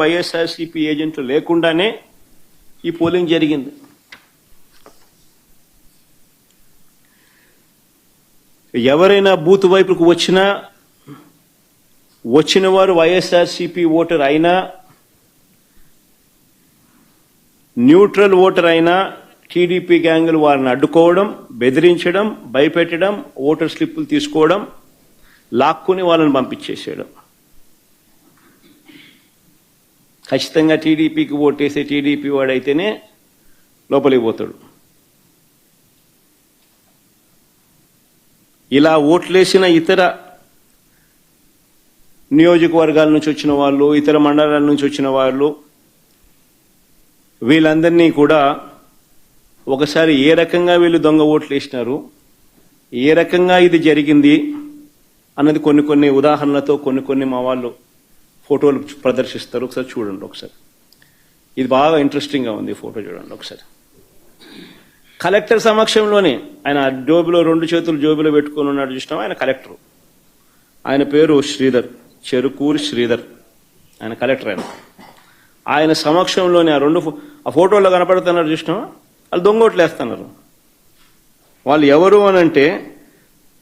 వైఎస్ఆర్సీపీ ఏజెంట్లు లేకుండానే ఈ పోలింగ్ జరిగింది. ఎవరైనా బూత్ వైపుకు వచ్చిన వారు వైఎస్ఆర్సీపీ ఓటర్ అయినా, న్యూట్రల్ ఓటర్ అయినా టీడీపీ గ్యాంగులు వారిని అడ్డుకోవడం, బెదిరించడం, భయపెట్టడం, ఓటర్ స్లిప్పులు తీసుకోవడం, లాక్కుని వాళ్ళని పంపించేసేయడం. ఖచ్చితంగా టీడీపీకి ఓటేసే టీడీపీ వాడైతేనే లోపలికి పోతాడు. ఇలా ఓట్లేసిన ఇతర నియోజకవర్గాల నుంచి వచ్చిన వాళ్ళు, ఇతర మండలాల నుంచి వచ్చిన వాళ్ళు, వీళ్ళందరినీ కూడా ఒకసారి ఏ రకంగా వీళ్ళు దొంగ ఓట్లు వేసినారు, ఏ రకంగా ఇది జరిగింది అన్నది కొన్ని ఉదాహరణలతో కొన్ని మా వాళ్ళు ఫోటోలు ప్రదర్శిస్తారు. ఒకసారి చూడండి. ఒకసారి ఇది బాగా ఇంట్రెస్టింగ్గా ఉంది. ఫోటో చూడండి ఒకసారి. కలెక్టర్ సమక్షంలోనే ఆయన జోబులో 2 చేతులు జోబులో పెట్టుకుని ఉన్నాడు చూసినాం. ఆయన కలెక్టర్. ఆయన పేరు శ్రీధర్, చెరుకూరి శ్రీధర్. ఆయన కలెక్టర్. ఆయన సమక్షంలోనే ఆ ఫోటోలో కనపడుతున్నారు చూసినామా, వాళ్ళు దొంగోట్లు వేస్తున్నారు. వాళ్ళు ఎవరు అనంటే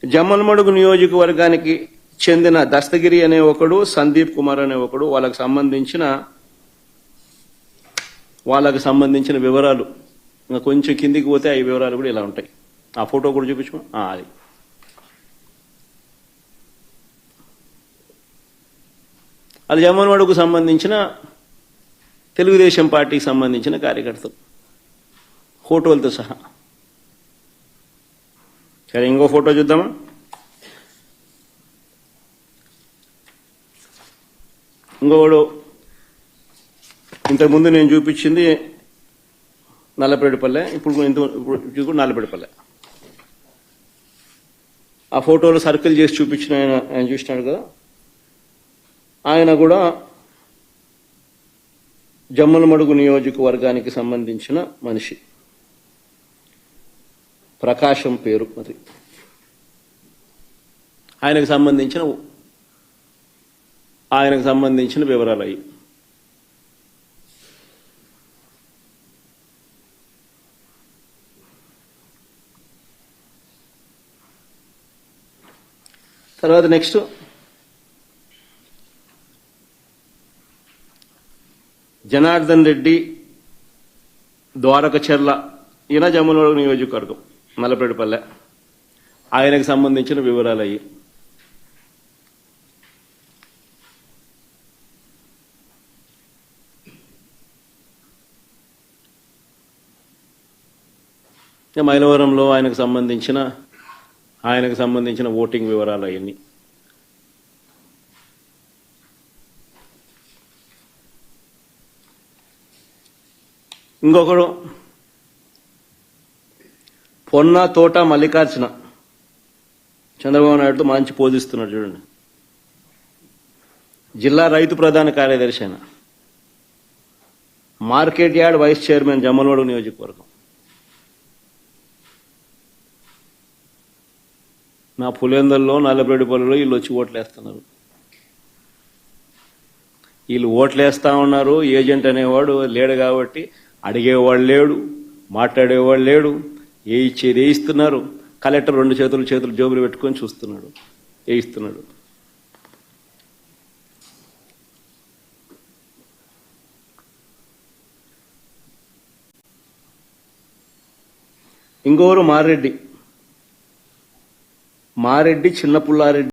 జమ్మలమడుగు నియోజకవర్గానికి చెందిన దస్తగిరి అనే ఒకడు, సందీప్ కుమార్ అనే ఒకడు. వాళ్ళకు సంబంధించిన వివరాలు ఇంకా కొంచెం కిందికి పోతే ఆ వివరాలు కూడా ఇలా ఉంటాయి. ఆ ఫోటో కూడా చూపించు. అది అది జమ్మలమడుగుకు సంబంధించిన తెలుగుదేశం పార్టీకి సంబంధించిన కార్యకర్తలు ఫోటోలతో సహా. సరే, ఇంకో ఫోటో చూద్దామా. ఇంకోడు ఇంతకుముందు నేను చూపించింది నల్లపేడిపల్లె, ఇప్పుడు నల్లపేడిపల్లె. ఆ ఫోటోలు సర్కిల్ చేసి చూపించిన ఆయన చూసినాడు కదా, ఆయన కూడా జమ్మలమడుగు నియోజకవర్గానికి సంబంధించిన మనిషి. ప్రకాశం పేరు మరి. ఆయనకు సంబంధించిన వివరాలు అయ్యి. తర్వాత నెక్స్ట్ జనార్దన్ రెడ్డి, ద్వారకచర్ల. ఈయన జమ్మలమడుగు నియోజకవర్గం, నల్లపేడిపల్లె. ఆయనకు సంబంధించిన వివరాలు అయ్యి. మైలవరంలో ఆయనకు సంబంధించిన ఓటింగ్ వివరాలు అవన్నీ. ఇంకొకడు పొన్న తోట మల్లికార్జున, చంద్రబాబు నాయుడుతో మంచి పోజిస్తున్నాడు చూడండి. జిల్లా రైతు ప్రధాన కార్యదర్శి అయిన, market yard vice chairman, Jammalamadugu నియోజకవర్గం. నా పులివెందుల్లో, నల్లపేడిపల్లిలో వీళ్ళు వచ్చి ఓట్లేస్తున్నారు. వీళ్ళు ఓట్లేస్తా ఉన్నారు. ఏజెంట్ అనేవాడు లేడు కాబట్టి అడిగేవాడు లేడు, మాట్లాడేవాడు లేడు. ఏ ఇచ్చేది వేయిస్తున్నారు. కలెక్టర్ 2 చేతులు జోబులు పెట్టుకొని చూస్తున్నాడు, వేయిస్తున్నాడు. ఇంకోరు మారెడ్డి, చిన్న పుల్లారెడ్డి.